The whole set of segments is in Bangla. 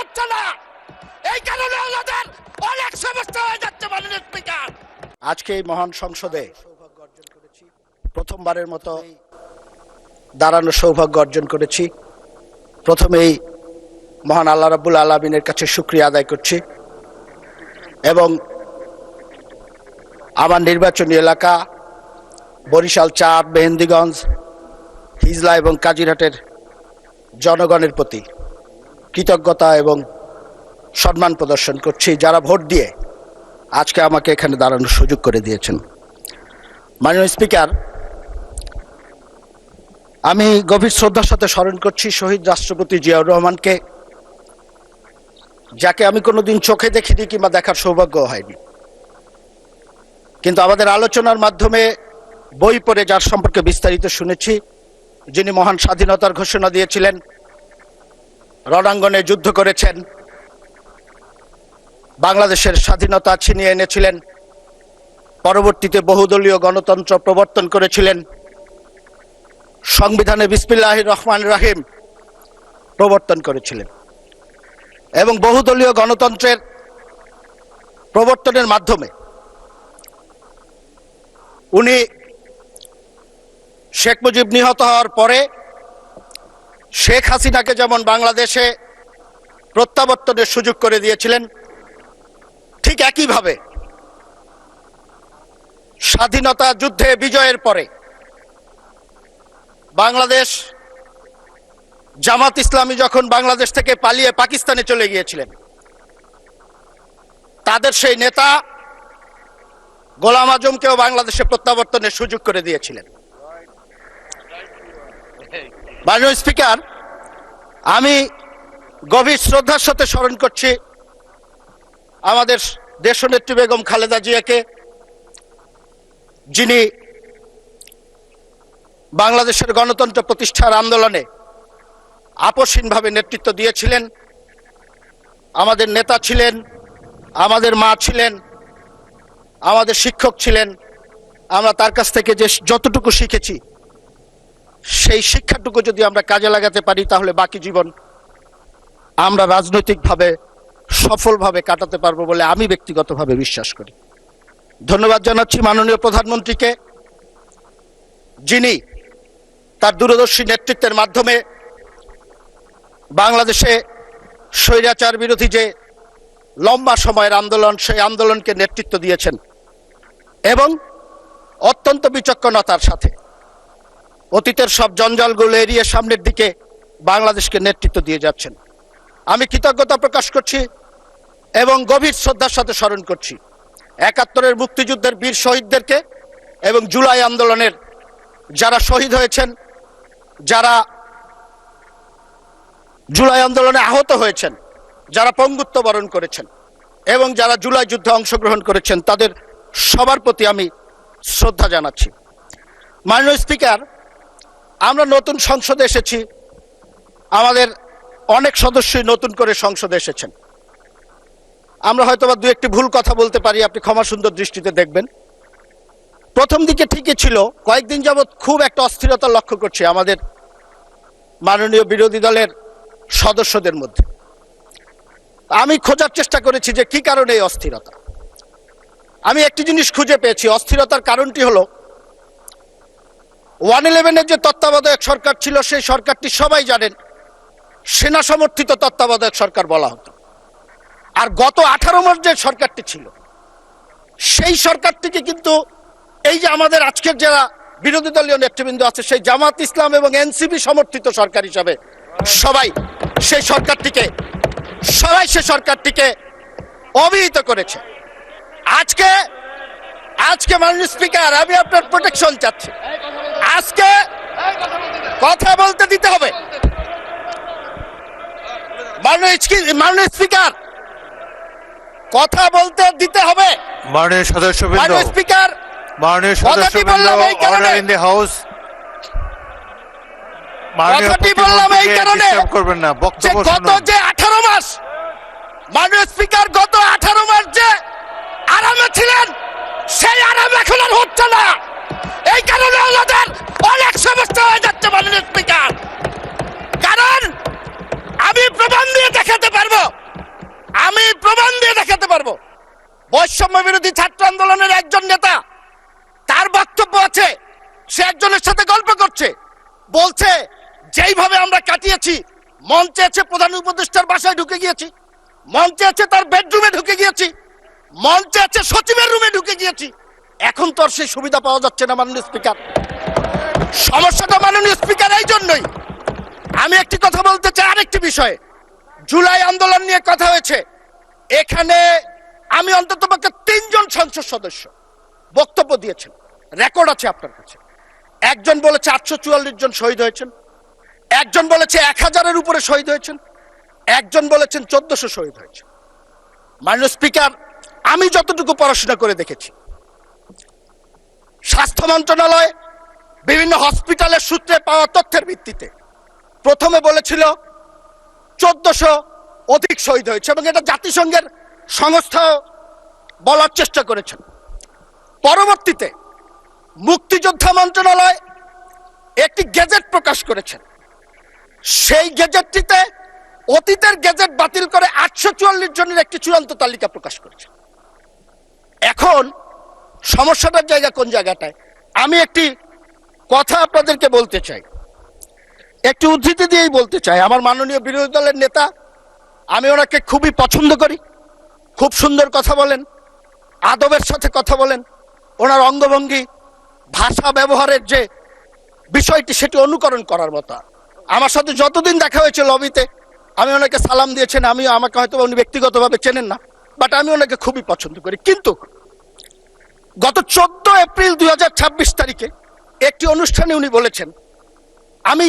হচ্ছে না, এই কারণে আমাদের অনেক সমস্যা হয়ে যাচ্ছে মাননীয় স্পিকার। আজকে এই মহান সংসদে প্রথমবারের মতো দাঁড়ানোর সৌভাগ্য অর্জন করেছি। প্রথমেই মহান আল্লাহ রাব্বুল আলামিনের কাছে শুকরিয়া আদায় করছি এবং আমার নির্বাচনী এলাকা বরিশাল ৪, মেহেন্দিগঞ্জ, হিজলা এবং কাজিরহাটের জনগণের প্রতি কৃতজ্ঞতা এবং সম্মান প্রদর্শন করছি, যারা ভোট দিয়ে আজকে আমাকে এখানে দাঁড়ানোর সুযোগ করে দিয়েছেন। মাননীয় স্পিকার, আমি গভীর শ্রদ্ধার সাথে স্মরণ করছি শহীদ রাষ্ট্রপতি জিয়াউর রহমানকে, যাকে আমি কোনোদিন চোখে দেখিনি কিংবা দেখার সৌভাগ্য হয়নি, কিন্তু আমাদের আলোচনার মাধ্যমে বই পড়ে যার সম্পর্কে বিস্তারিত শুনেছি, যিনি মহান স্বাধীনতার ঘোষণা দিয়েছিলেন, রণাঙ্গনে যুদ্ধ করেছেন, বাংলাদেশের স্বাধীনতা ছিনিয়ে এনেছিলেন, পরবর্তীতে বহুদলীয় গণতন্ত্র প্রবর্তন করেছিলেন, সংবিধানে বিসমিল্লাহির রহমানির রহিম প্রবর্তন করেছিলেন এবং বহুদলীয় গণতন্ত্রের প্রবর্তনের মাধ্যমে উনি শেখ মুজিব নিহত হওয়ার পরে শেখ হাসিনাকে যেমন বাংলাদেশে প্রত্যাবর্তনের সুযোগ করে দিয়েছিলেন, ঠিক একইভাবে স্বাধীনতা যুদ্ধে বিজয়ের পরে বাংলাদেশ জামাত ইসলামী যখন বাংলাদেশ থেকে পালিয়ে পাকিস্তানে চলে গিয়েছিলেন, তাদের সেই নেতা গোলাম আজমকেও বাংলাদেশে প্রত্যাবর্তনের সুযোগ করে দিয়েছিলেন। মাননীয় স্পিকার, আমি গভীর শ্রদ্ধার সাথে স্মরণ করছি আমাদের দেশনেত্রী বেগম খালেদা জিয়াকে, যিনি বাংলাদেশের গণতন্ত্র প্রতিষ্ঠার আন্দোলনে আপসহীনভাবে নেতৃত্ব দিয়েছিলেন। আমাদের নেতা ছিলেন, আমাদের মা ছিলেন, আমাদের শিক্ষক ছিলেন। আমরা তার কাছ থেকে যে যতটুকু শিখেছি, সেই শিক্ষাটুকু যদি আমরা কাজে লাগাতে পারি, তাহলে বাকি জীবন আমরা রাজনৈতিকভাবে সফলভাবে কাটাতে পারবো বলে আমি ব্যক্তিগতভাবে বিশ্বাস করি। ধন্যবাদ জানাচ্ছি মাননীয় প্রধানমন্ত্রীকে, যিনি তার দূরদর্শী নেতৃত্বের মাধ্যমে বাংলাদেশে স্বৈরাচার বিরোধী যে লম্বা সময়ের আন্দোলন, সেই আন্দোলনকে নেতৃত্ব দিয়েছেন এবং অত্যন্ত বিচক্ষণতার সাথে অতীতের সব জঞ্জালগুলো এড়িয়ে সামনের দিকে বাংলাদেশকে নেতৃত্ব দিয়ে যাচ্ছেন। আমি কৃতজ্ঞতা প্রকাশ করছি এবং গভীর শ্রদ্ধার সাথে স্মরণ করছি ৭১-এর মুক্তিযুদ্ধের বীর শহীদদেরকে এবং জুলাই আন্দোলনের যারা শহীদ হয়েছেন, যারা জুলাই আন্দোলনে আহত হয়েছেন, যারা পঙ্গুত্ব বরণ করেছেন এবং যারা জুলাই যুদ্ধে অংশগ্রহণ করেছেন, তাদের সবার প্রতি আমি শ্রদ্ধা জানাচ্ছি। মাননীয় স্পিকার, আমরা নতুন সংসদে এসেছি, আমাদের অনেক সদস্যই নতুন করে সংসদে এসেছেন। আমরা হয়তোবা দু একটি ভুল কথা বলতে পারি, আপনি ক্ষমা সুন্দর দৃষ্টিতে দেখবেন। প্রথম দিকে ঠিকই ছিল, কয়েকদিন যাবৎ খুব একটা অস্থিরতা লক্ষ্য করছি আমাদের মাননীয় বিরোধী দলের সদস্যদের মধ্যে। আমি খোঁজার চেষ্টা করেছি যে কি কারণে এই অস্থিরতা। আমি একটি জিনিস খুঁজে পেয়েছি, অস্থিরতার কারণটি হলো 111-এর যে তত্ত্বাবধায়ক সরকার ছিল, সেই সরকারটি সবাই জানেন সেনা সমর্থিত তত্ত্বাবধায়ক সরকার বলা হতো। আর গত 18 মাস যে সরকারটি ছিল, সেই সরকারটিকে কিন্তু এই যে আমাদের আজকের যারা বিরোধী দলীয় নেতৃবৃন্দ আছে, সেই জামাত ইসলাম এবং এনসিপি সমর্থিত সরকার হিসাবে সবাই সেই সরকারটিকে অভিহিত করেছে। আজকে মাননীয় স্পিকার, আমি আপনার প্রোটেকশন চাচ্ছি। আজকে কথা বলতে দিতে হবে। মাননীয় স্পিকার, কথা বলতে দিতে হবে। মাননীয় সদস্যবৃন্দ, মাননীয় speaker, order in the house. কথাটি বললাম এই কারণে গত যে 18 মাস, মাননীয় স্পিকার, গত 18 মাস যে আরামে ছিলেন, সেই আরাম এখন আর হচ্ছে না। এই কারণে আমাদের অনেক সমস্যা হয়ে যাচ্ছে মাননীয় স্পিকার। কারণ আমি প্রমাণ দিয়ে দেখাতে পারবো একজন নেতা, তার বক্তব্য আছে, সে একজনের সাথে গল্প করছে, বলছে যেইভাবে আমরা কাটিয়েছি, মঞ্চে আছে প্রধান উপদেষ্টার বাসায় ঢুকে গিয়েছি, মঞ্চে আছে তার বেডরুমে ঢুকে গিয়েছি, মঞ্চে আছে সচিবের রুমে ঢুকে গিয়েছি। এখন তো আর সেই সুবিধা পাওয়া যাচ্ছে না মাননীয় স্পিকার। সমস্যাটা মাননীয় স্পিকার এই জন্যই। আমি একটি কথা বলতে চাই আরেকটি বিষয়ে। জুলাই আন্দোলন নিয়ে কথা হয়েছে, এখানে আমি অন্তত পক্ষে 3 জন সংসদ সদস্য বক্তব্য দিয়েছেন, রেকর্ড আছে আপনার কাছে। একজন বলেছে 844 জন শহীদ হয়েছেন, একজন বলেছে 1000-এর উপরে শহীদ হয়েছেন, একজন বলেছেন 1400 শহীদ হয়েছে। মাননীয় স্পিকার, আমি যতটুকু পড়াশোনা করে দেখেছি, স্বাস্থ্য মন্ত্রণালয় বিভিন্ন হসপিটালের সূত্রে পাওয়া তথ্যের ভিত্তিতে প্রথমে বলেছিল 1400 অধিক শহীদ হয়েছে, এবং এটা জাতিসংঘের সংস্থা বলার চেষ্টা করেছেন। পরবর্তীতে মুক্তিযোদ্ধা মন্ত্রণালয় একটি গেজেট প্রকাশ করেছেন, সেই গেজেটটিতে অতীতের গেজেট বাতিল করে 844 জনের একটি চূড়ান্ত তালিকা প্রকাশ করেছে। এখন সমস্যাটার জায়গা কোন জায়গাটায়? আমি একটি কথা আপনাদেরকে বলতে চাই, একটি উদ্ধৃতি দিয়েই বলতে চাই। আমার মাননীয় বিরোধী দলের নেতা, আমি ওনাকে খুবই পছন্দ করি, খুব সুন্দর কথা বলেন, আদবের সাথে কথা বলেন, ওনার অঙ্গভঙ্গি, ভাষা ব্যবহারের যে বিষয়টি সেটি অনুকরণ করার মতো। আমার সাথে যতদিন দেখা হয়েছে লবিতে, আমি ওনাকে সালাম দিয়েছেন, আমাকে হয়তো উনি ব্যক্তিগতভাবে চেনেন না, বাট আমি ওনাকে খুবই পছন্দ করি। কিন্তু গত 14 এপ্রিল 2026 তারিখে একটি অনুষ্ঠানে উনি বলেছেন, আমি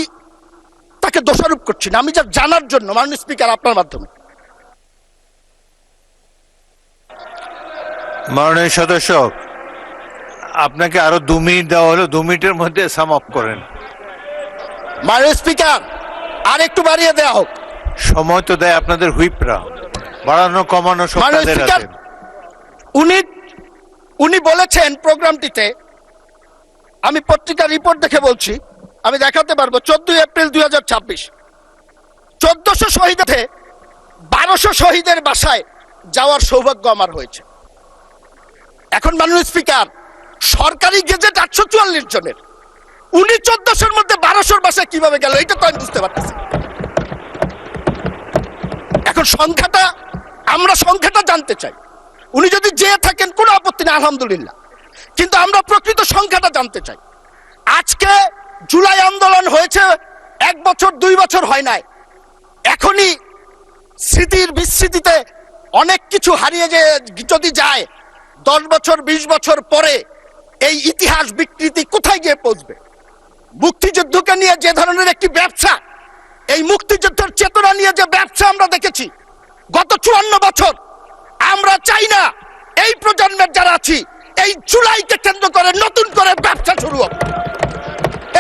তাকে দোষারোপ করছি না, আমি যা জানার জন্য মাননীয় স্পিকার আপনার মাধ্যমে। মাননীয় সদস্য, আপনাকে আরো 2 মিনিট দেওয়া হলো, 2 মিনিটের মধ্যে সাম আপ করেন। মাননীয় স্পিকার, আর একটু বাড়িয়ে দেওয়া হোক। সময় তো দেয় আপনাদের হুইপরা, বাড়ানো কমানো সব মাননীয় তাদের স্পিকার, হাতে। উনি বলেছেন প্রোগ্রামটিতে, আমি পত্রিকার রিপোর্ট দেখে বলছি, আমি দেখাতে পারবো, 14 এপ্রিল 2026 1400 শহীদে 1200 শহীদের বাসায় যাওয়ার সৌভাগ্য আমার হয়েছে। এখন মাননীয় স্পিকার, সরকারি গেজেট 844 জনের, উনি 1400-র মধ্যে 1200-র বাসায় কিভাবে গেল, এটা তো আমি বুঝতে পারতেছি। এখন আমরা সংখ্যাটা জানতে চাই। উনি যদি যেয়ে থাকেন কোনো আপত্তি নেই, আলহামদুলিল্লাহ, কিন্তু আমরা প্রকৃত সংখ্যাটা জানতে চাই। আজকে জুলাই আন্দোলন হয়েছে 1 বছর 2 বছর হয় নাই, এখনই স্মৃতির বিস্মৃতিতে অনেক কিছু হারিয়ে যদি যায়, 10 বছর 20 বছর পরে এই ইতিহাস বিকৃতি কোথায় গিয়ে পৌঁছবে? মুক্তিযুদ্ধকে নিয়ে যে ধরনের একটি ব্যবসা, এই মুক্তিযুদ্ধের চেতনা নিয়ে যে ব্যবসা আমরা দেখেছি গত 54 বছর, আমরা চাই না এই প্রজন্মের যারা আছি এই জুলাইকে কেন্দ্র করে নতুন করে ব্যবসা শুরু হোক।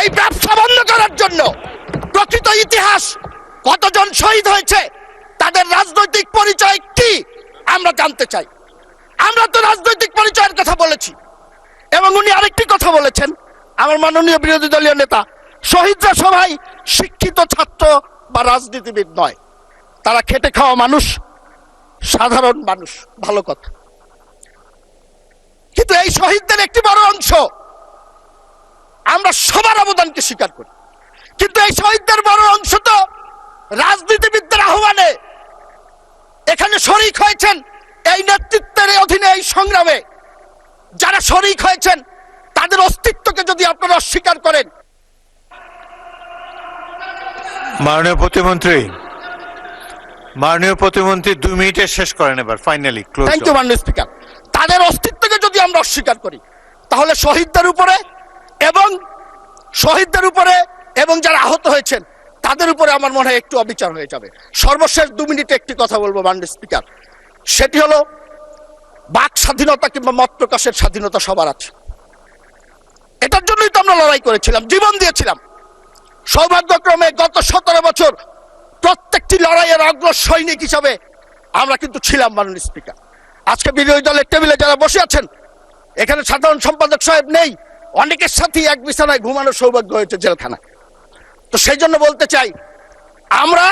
এই ব্যবসা বন্ধ করার জন্য প্রকৃত ইতিহাস, কতজন শহীদ হয়েছে, তাদের রাজনৈতিক পরিচয় কি আমরা জানতে চাই। আমরা তো রাজনৈতিক পরিচয়ের কথা বলেছি, এবং উনি আরেকটি কথা বলেছেন, আমার মাননীয় বিরোধী দলীয় নেতা, শহীদরা সবাই শিক্ষিত ছাত্র বা রাজনীতিবিদ নয়, তারা খেটে খাওয়া মানুষ, সাধারণ মানুষ। ভালো কথা, কিন্তু এই শহীদদের একটি বড় অংশ আমরা সবার অবদানকে স্বীকার করি, কিন্তু এই শহীদদের বড় অংশ তো রাজনীতিবিদদের আহ্বানে এখানে শরীক হয়েছেন। এই নেতৃত্বের অধীনে এই সংগ্রামে যারা শরীক হয়েছেন, তাদের অস্তিত্বকে যদি আপনারা অস্বীকার করেন। মাননীয় প্রতিমন্ত্রী 2 মিনিটে শেষ করেন এবার, ফাইনালি ক্লোজ। থ্যাংক ইউ মাননীয় স্পিকার। তাদের অস্তিত্বকে যদি আমরা অস্বীকার করি, তাহলে শহীদদের উপরে এবং যারা আহত হয়েছেন তাদের উপরে আমার মনে হয় একটু অবিচার হয়ে যাবে। সর্বশেষ 2 মিনিটে একটি কথা বলবো মাননীয় স্পিকার, সেটি হলো বাক স্বাধীনতা কিংবা মত প্রকাশের স্বাধীনতা সবার আছে। এটার জন্যই তো আমরা লড়াই করেছিলাম, জীবন দিয়েছিলাম। সৌভাগ্যক্রমে গত 17 বছর প্রত্যেকটি লড়াইয়ের অগ্র সৈনিক হিসাবে আমরা কিন্তু ছিলাম মাননীয় স্পিকার। আজকে বিরোধী দলের টেবিলে যারা বসে আছেন, এখানে সাধারণ সম্পাদক সাহেব নেই, অনেকের সাথেই এক বিছানায় ঘুমানোর সৌভাগ্য হয়েছে জেলখানায়। তো সেই জন্য বলতে চাই, আমরা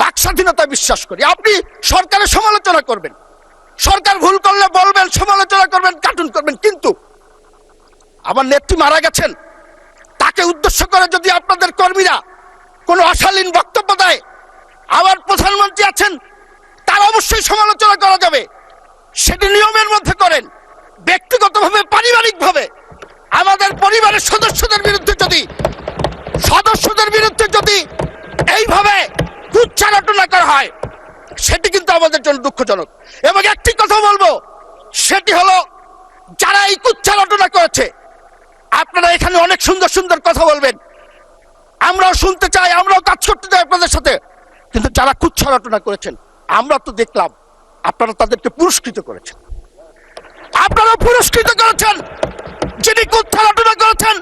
বাক স্বাধীনতায় বিশ্বাস করি। আপনি সরকারের সমালোচনা করবেন, সরকার ভুল করলে বলবেন, সমালোচনা করবেন, কার্টুন করবেন, কিন্তু আমার নেত্রী মারা গেছেন, তাকে উদ্দেশ্য করে যদি আপনাদের কর্মীরা কোনো অশালীন বক্তব্য দেয়, আবার প্রধানমন্ত্রী আছেন, তার অবশ্যই সমালোচনা করা যাবে। সেটি নিয়মের মধ্যে করেন। ব্যক্তিগতভাবে, পারিবারিকভাবে আমাদের পরিবারের সদস্যদের বিরুদ্ধে যদি এইভাবে কুচ্চারটনা করা হয়, সেটি কিন্তু আমাদের জন্য দুঃখজনক। এবং একটি কথা বলবো, সেটি হলো যারা এই কুচ্চারটনা করেছে, আপনারা এখানে অনেক সুন্দর সুন্দর কথা বলবেন, আমরাও শুনতে চাই, আমরাও কাজ করতে চাই আপনাদের সাথে, কিন্তু যারা কুচ্চারটনা করেছেন আমরা তো দেখলাম আপনারা তাদেরকে পুরস্কৃত করেছেন। আপনারা পুরস্কৃত করেছেন যিনি কুচ্চারটনা করেছেন,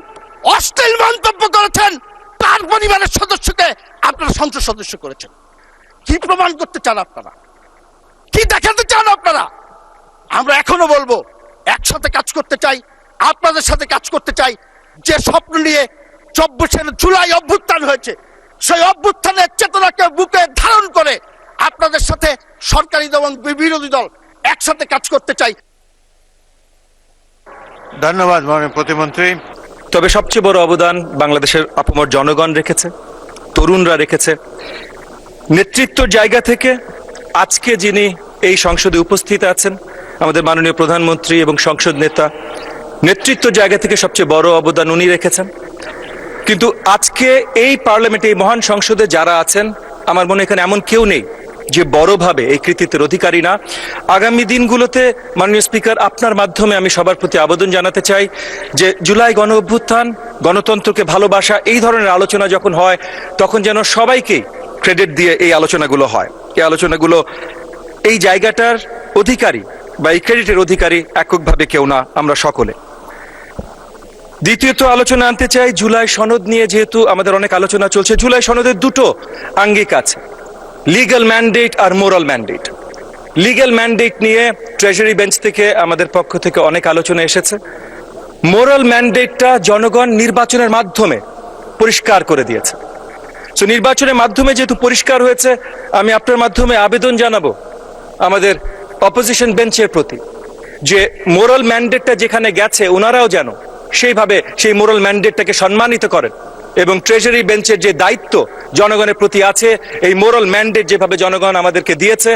অশ্লীল মন্তব্য করেছেন, তার পরিবারের সদস্যকে আপনারা সংসদ সদস্য করেছেন। কি প্রমাণ করতে চান আপনারা? কি দেখাতে চান আপনারা? আমরা এখনো বলবো, একসাথে কাজ করতে চাই, আপনাদের সাথে কাজ করতে চাই। যে স্বপ্ন নিয়ে 24 জুলাই অভ্যুত্থান হয়েছে, সেই অভ্যুত্থানের চেতনাকে বুকে ধারণ করে আপনাদের সাথে সরকারি দল এবং বিরোধী দল একসাথে কাজ করতে চাই। ধন্যবাদ মাননীয় প্রতিমন্ত্রী। তবে সবচেয়ে বড় অবদান বাংলাদেশের আপামর জনগণ রেখেছে, তরুণরা রেখেছে। নেতৃত্বর জায়গা থেকে আজকে যিনি এই সংসদে উপস্থিত আছেন, আমাদের মাননীয় প্রধানমন্ত্রী এবং সংসদ নেতা, নেতৃত্ব জায়গা থেকে সবচেয়ে বড় অবদান উনি রেখেছেন। কিন্তু আজকে এই পার্লামেন্টে, এই মহান সংসদে যারা আছেন, আমার মনে এখানে এমন কেউ নেই যে বড়ভাবে এই কৃতিত্বের অধিকারী না। আগামী দিনগুলোতে মাননীয় স্পিকার, আপনার মাধ্যমে আমি সবার প্রতি আবেদন জানাতে চাই যে জুলাই গণ অভ্যুত্থান, গণতন্ত্রকে ভালোবাসা, এই ধরনের আলোচনা যখন হয় তখন যেন সবাইকেই ক্রেডিট দিয়ে এই আলোচনাগুলো হয়। এই আলোচনাগুলো এই জায়গাটার অধিকারী বা এই ক্রেডিটের অধিকারী এককভাবে কেউ না, আমরা সকলে। দ্বিতীয়ত আলোচনা আনতে চাই জুলাই সনদ নিয়ে। যেহেতু আমাদের অনেক আলোচনা চলছে, জুলাই সনদের দুটো আঙ্গিক আছে, লিগ্যাল ম্যান্ডেট আর মোরাল ম্যান্ডেট। লিগ্যাল ম্যান্ডেট নিয়ে ট্রেজারি বেঞ্চ থেকে আমাদের পক্ষ থেকে অনেক আলোচনা এসেছে। মোরাল ম্যান্ডেটটা জনগণ নির্বাচনের মাধ্যমে পরিষ্কার করে দিয়েছে। সো নির্বাচনের মাধ্যমে যেহেতু পরিষ্কার হয়েছে, আমি আপনার মাধ্যমে আবেদন জানাবো আমাদের অপোজিশন বেঞ্চের প্রতি যে মোরাল ম্যান্ডেটটা যেখানে গেছে ওনারাও যেন সেইভাবে সেই মোরাল ম্যান্ডেটটাকে সম্মানিত করেন, এবং ট্রেজারি বেঞ্চের যে দায়িত্ব জনগণের প্রতি আছে, এই মোরাল ম্যান্ডেট যেভাবে জনগণ আমাদেরকে দিয়েছে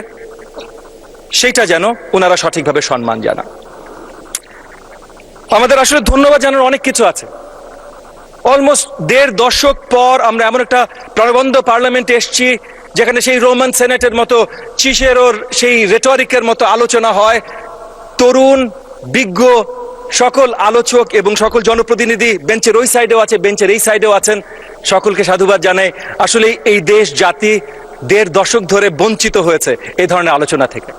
সেইটা যেন ওনারা সঠিকভাবে সম্মান জানান। আমাদের আসলে ধন্যবাদ জানার অনেক কিছু আছে। অলমোস্ট 1.5 দশক পর আমরা এমন একটা প্রাণবন্ত পার্লামেন্টে এসেছি যেখানে সেই রোমান সেনেটের মতো, চিসেরোর সেই রেটরিকের মতো আলোচনা হয়। তরুণ, বিজ্ঞ সকল আলোচক এবং সকল জনপ্রতিনিধি বেঞ্চের ওই সাইডেও আছে, বেঞ্চের এই সাইডেও আছেন, সকলকে সাধুবাদ জানাই। আসলে এই দেশ জাতি 1.5 দশক ধরে বঞ্চিত হয়েছে এই ধরনের আলোচনা থেকে।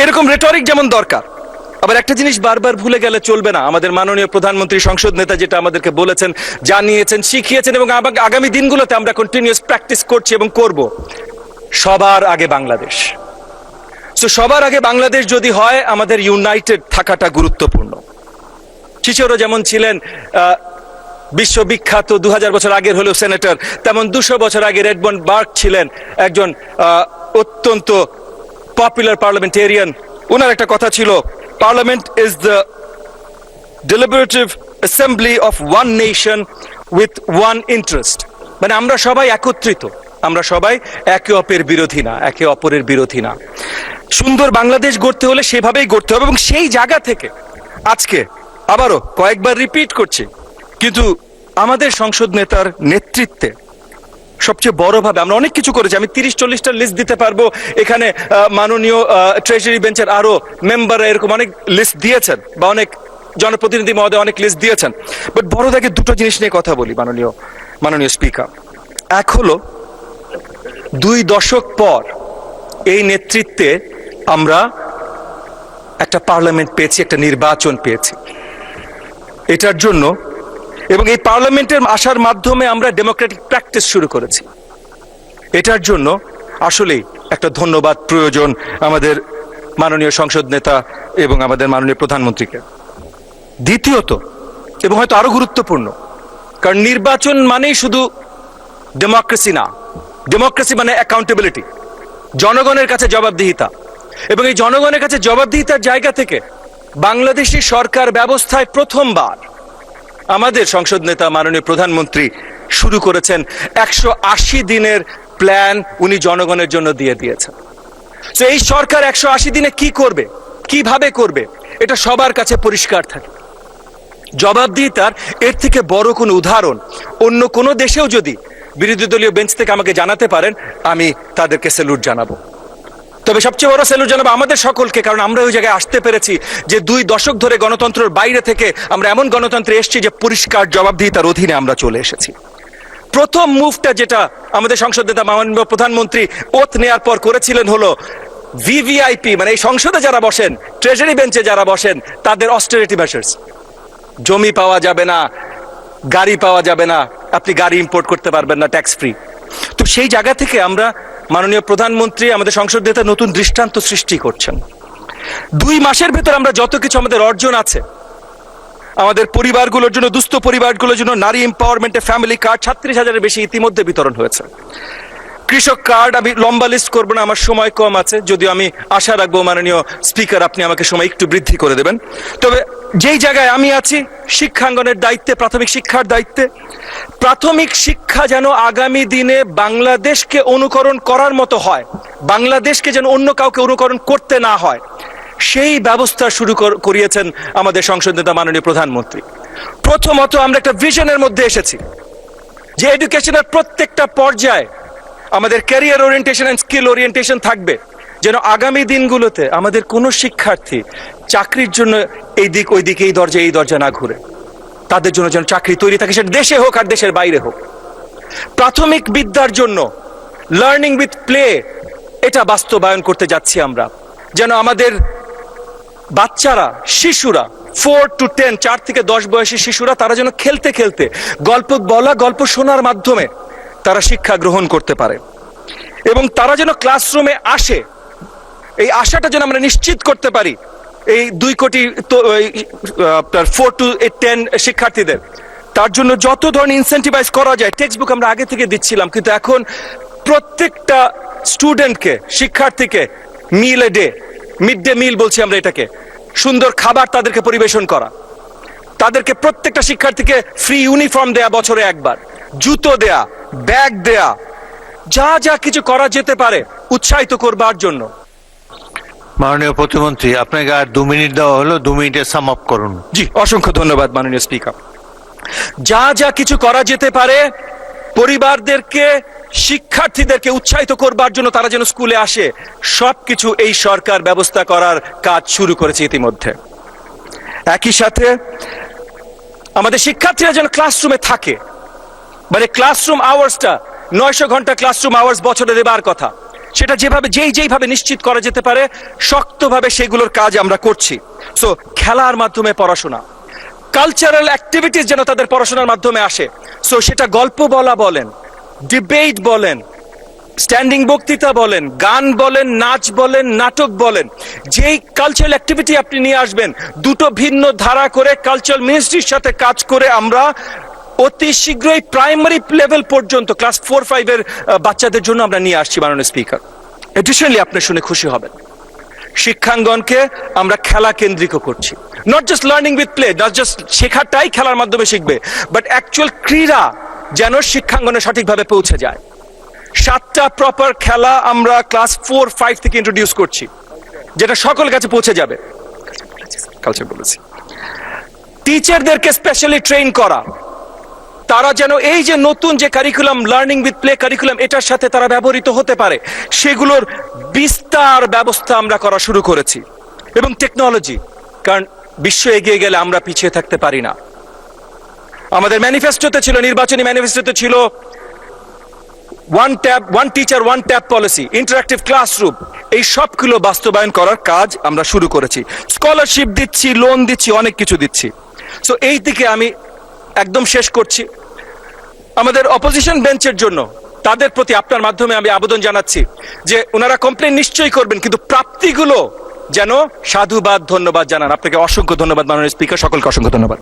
এরকম রেটরিক যেমন দরকার, আবার একটা জিনিস বারবার ভুলে গেলে চলবে না। আমাদের মাননীয় প্রধানমন্ত্রী, সংসদ নেতা যেটা আমাদেরকে বলেছেন, জানিয়েছেন, শিখিয়েছেন, এবং আগামী দিনগুলোতে আমরা কন্টিনিউয়াস প্র্যাকটিস করছি এবং করব, সবার আগে বাংলাদেশ। সো সবার আগে বাংলাদেশ যদি হয়, আমাদের ইউনাইটেড থাকাটা গুরুত্বপূর্ণ। চিচেরো যেমন ছিলেন বিশ্ববিখ্যাত 2000 বছর আগের হলেও সেনেটর, তেমন 200 বছর আগে রেডমন্ড বার্গ ছিলেন একজন অত্যন্ত পপুলার পার্লামেন্টেরিয়ান। ওনার একটা কথা ছিল, parliament is the deliberative assembly of one nation with one interest. মানে আমরা সবাই একত্রিত, আমরা সবাই একে অপরের বিরোধী না, একে অপরের বিরোধী না। সুন্দর বাংলাদেশ গড়তে হলে সেভাবেই গড়তে হবে, এবং সেই জায়গা থেকে আজকে আবারও কয়েকবার রিপিট করছি, কিন্তু আমাদের সংসদ নেতার নেতৃত্বে সবচেয়ে বড়ভাবে আমরা অনেক কিছু করেছি। আমি 30-40টা লিস্ট দিতে পারবো। এখানে মাননীয় ট্রেজারি বেঞ্চের আরো মেম্বাররা এরকম অনেক লিস্ট দিয়েছেন, বা অনেক জনপ্রতিনিধি মহোদয় অনেক লিস্ট দিয়েছেন। বাট বড় দাগে দুটো জিনিস নিয়ে কথা বলি মাননীয় স্পিকার। এক হলো 2 দশক পর এই নেতৃত্বে আমরা একটা পার্লামেন্ট পেয়েছি, একটা নির্বাচন পেয়েছি। এটার জন্য, এবং এই পার্লামেন্টের আসার মাধ্যমে আমরা ডেমোক্রেটিক প্র্যাকটিস শুরু করেছি, এটার জন্য আসলেই একটা ধন্যবাদ প্রয়োজন আমাদের মাননীয় সংসদ নেতা এবং আমাদের মাননীয় প্রধানমন্ত্রীকে। দ্বিতীয়ত, এবং হয়তো আরো গুরুত্বপূর্ণ, কারণ নির্বাচন মানেই শুধু ডেমোক্রেসি না, ডেমোক্রেসি মানে অ্যাকাউন্টেবিলিটি, জনগণের কাছে জবাবদিহিতা। এবং এই জনগণের কাছে জবাবদিহিতার জায়গা থেকে বাংলাদেশি সরকার ব্যবস্থায় প্রথমবার আমাদের সংসদ নেতা মাননীয় প্রধানমন্ত্রী শুরু করেছেন 180 দিনের প্ল্যান উনি জনগণের জন্য দিয়ে দিয়েছেন। তো এই সরকার 180 দিনে কি করবে, কিভাবে করবে, এটা সবার কাছে পরিষ্কার থাকে। জবাবদিহিতার এর থেকে বড় কোনো উদাহরণ অন্য কোনো দেশেও যদি বিরোধী দলীয় বেঞ্চ থেকে আমাকে জানাতে পারেন, আমি তাদেরকে স্যালুট জানাবো। তবে সবচেয়ে বড় স্যালুট জানাবো আমাদের সকলকে, কারণ আমরা ওই জায়গায় আসতে পেরেছি যে 2 দশক ধরে গণতন্ত্রের বাইরে থেকে আমরা এমন গণতন্ত্রে এসেছি যে পরিষ্কার জবাবদিহিতার অধীনে আমরা চলে এসেছি। প্রথম মুভটা যেটা আমাদের সংসদ নেতা মাননীয় প্রধানমন্ত্রী ওথ নেওয়ার পর করেছিলেন হলো ভিভিআইপি, মানে এই সংসদে যারা বসেন, ট্রেজারি বেঞ্চে যারা বসেন, তাদের অস্টেরিটি মেজার্স। জমি পাওয়া যাবে না, গাড়ি পাওয়া যাবে না, আপনি গাড়ি ইম্পোর্ট করতে পারবেন না ট্যাক্স ফ্রি। তো সেই জায়গা থেকে আমরা মাননীয় প্রধানমন্ত্রী আমাদের সংসদ নেতা নতুন দৃষ্টান্ত সৃষ্টি করছেন। 2 মাসের ভেতর আমরা যত কিছু আমাদের অর্জন আছে, আমাদের পরিবারগুলোর জন্য, দুস্থ পরিবারগুলোর জন্য নারী এম্পাওয়ারমেন্টে ফ্যামিলি কার্ড 36,000-এর বেশি ইতিমধ্যে বিতরণ হয়েছে। কৃষক কার্ড, আমি লম্বা লিস্ট করবো না, আমার সময় কম আছে, যদিও আমি আশা রাখবো মাননীয় স্পিকার আপনি আমাকে সময় একটু বৃদ্ধি করে দেবেন। তবে যেই জায়গায় আমি আছি, শিক্ষাঙ্গনের দায়িত্বে, প্রাথমিক শিক্ষার দায়িত্বে, প্রাথমিক শিক্ষা যেন আগামী দিনে বাংলাদেশকে অনুকরণ করার মতো হয়, বাংলাদেশকে যেন অন্য কাউকে অনুকরণ করতে না হয়, সেই ব্যবস্থা শুরু করিয়েছেন আমাদের সংসদ নেতা মাননীয় প্রধানমন্ত্রী। প্রথমত আমরা একটা ভিশনের মধ্যে এসেছি যে এডুকেশনের প্রত্যেকটা পর্যায়ে আমাদের career orientation and skill orientation থাকবে, যেন আগামী দিনগুলোতে আমাদের কোনো শিক্ষার্থী চাকরির জন্য এই দিক ওই দিকে, এই দরজা না ঘুরে, তাদের জন্য যেন চাকরি তৈরি থাকে, সেটা দেশে হোক আর দেশের বাইরে হোক। প্রাথমিক বিদ্যার জন্য লার্নিং উইথ প্লে, এটা বাস্তবায়ন করতে যাচ্ছি আমরা, যেন আমাদের বাচ্চারা, শিশুরা 4 to 10, 4 থেকে 10 বয়সী শিশুরা, তারা যেন খেলতে খেলতে, গল্প বলা, গল্প শোনার মাধ্যমে তারা শিক্ষা গ্রহণ করতে পারে, এবং তারা যেন ক্লাসরুমে আসে, এই আশাটা যেন আমরা নিশ্চিত করতে পারি এই 2 কোটি 4 to 10 শিক্ষার্থীদের। তার জন্য যত ধরনের ইনসেন্টিভাইজ করা যায়, টেক্সট বুক আমরা আগে থেকে দিচ্ছিলাম, কিন্তু এখন প্রত্যেকটা স্টুডেন্টকে, শিক্ষার্থীকে meal a day, mid day meal বলছি আমরা এটাকে, সুন্দর খাবার তাদেরকে পরিবেশন করা, তাদেরকে প্রত্যেকটা শিক্ষার্থীকে ফ্রি ইউনিফর্ম দেয়া, বছরে একবার জুতো দেয়া, ব্যাগ দেয়া, যা যা কিছু করা যেতে পারে উৎসাহিত করবার জন্য। মাননীয় প্রতিমন্ত্রী, আপনাকে আর 2 মিনিট দেওয়া হলো, 2 মিনিটে সাম আপ করুন। জি, অসংখ্য ধন্যবাদ মাননীয় স্পিকার। যা যা কিছু করা যেতে পারে পরিবারদেরকে, শিক্ষার্থীদেরকে উৎসাহিত করবার জন্য, তারা যেন স্কুলে আসে, সবকিছু এই সরকার ব্যবস্থা করার কাজ শুরু করেছে ইতিমধ্যে। একই সাথে আমাদের শিক্ষার্থীরা যেন ক্লাসরুমে থাকে, মানে ক্লাসরুম আওয়ার্সটা 900 ঘন্টা ক্লাসরুম আওয়ার্স বছরে দেবার কথা, সেটা যেইভাবে নিশ্চিত করা যেতে পারে শক্তভাবে সেগুলোর কাজ আমরা করছি। সো খেলার মাধ্যমে পড়াশোনা, কালচারাল অ্যাক্টিভিটিস যেন তাদের পড়াশোনার মাধ্যমে আসে। সো সেটা গল্প বলা বলেন, ডিবেট বলেন, স্ট্যান্ডিং বক্তৃতা বলেন, গান বলেন, নাচ বলেন, নাটক বলেন, যেই কালচারাল অ্যাক্টিভিটি আপনি নিয়ে আসবেন, 2টো ভিন্ন ধারা করে কালচারাল মিনিস্ট্রির সাথে কাজ করে আমরা অতি শীঘ্রই প্রাইমারি লেভেল পর্যন্ত ক্লাস 4-5 এর বাচ্চাদের জন্য আমরা নিয়ে আসছি মাননীয় স্পিকার। এডিশনালি আপনি শুনে খুশি হবেন, শিক্ষাঙ্গনকে আমরা খেলা কেন্দ্রিক করছি। Not just learning with play, not just শেখাটাই খেলার মাধ্যমে শিখবে, বাট অ্যাকচুয়াল ক্রীড়া যেন শিক্ষাঙ্গনে সঠিকভাবে পৌঁছে যায়। 7টা প্রপার খেলা আমরা ক্লাস 4-5 থেকে ইন্ট্রোডিউস করছি, যেটা সকলের কাছে পৌঁছে যাবে। কালচার বলেছি, টিচারদেরকে স্পেশালি ট্রেন করা, তারা যেন এই যে নতুন যে curriculum, learning with play curriculum, এটার সাথে তারা ব্যবহৃত হতে পারে, সেগুলোর বিস্তার ব্যবস্থা আমরা করা শুরু করেছি। এবং টেকনোলজি, কারণ বিশ্ব এগিয়ে গেলে আমরা পিছিয়ে থাকতে পারি না। আমাদের ম্যানিফেস্টোতে ছিল, নির্বাচনী ম্যানিফেস্টোতে ছিল one teacher one tab policy, interactive classroom, এই সবগুলো বাস্তবায়ন করার কাজ আমরা শুরু করেছি। স্কলারশিপ দিচ্ছি, লোন দিচ্ছি, অনেক কিছু দিচ্ছি। সো এই দিকে আমি একদম শেষ করছি। আমাদের অপোজিশন বেঞ্চের জন্য, তাদের প্রতি আপনার মাধ্যমে আমি আবেদন জানাচ্ছি যে ওনারা কমপ্লেন নিশ্চয়ই করবেন, কিন্তু প্রাপ্তিগুলো যেন সাধুবাদ, ধন্যবাদ জানান। আপনাকে অসংখ্য ধন্যবাদ মাননীয় স্পিকার, সকলকে অসংখ্য ধন্যবাদ।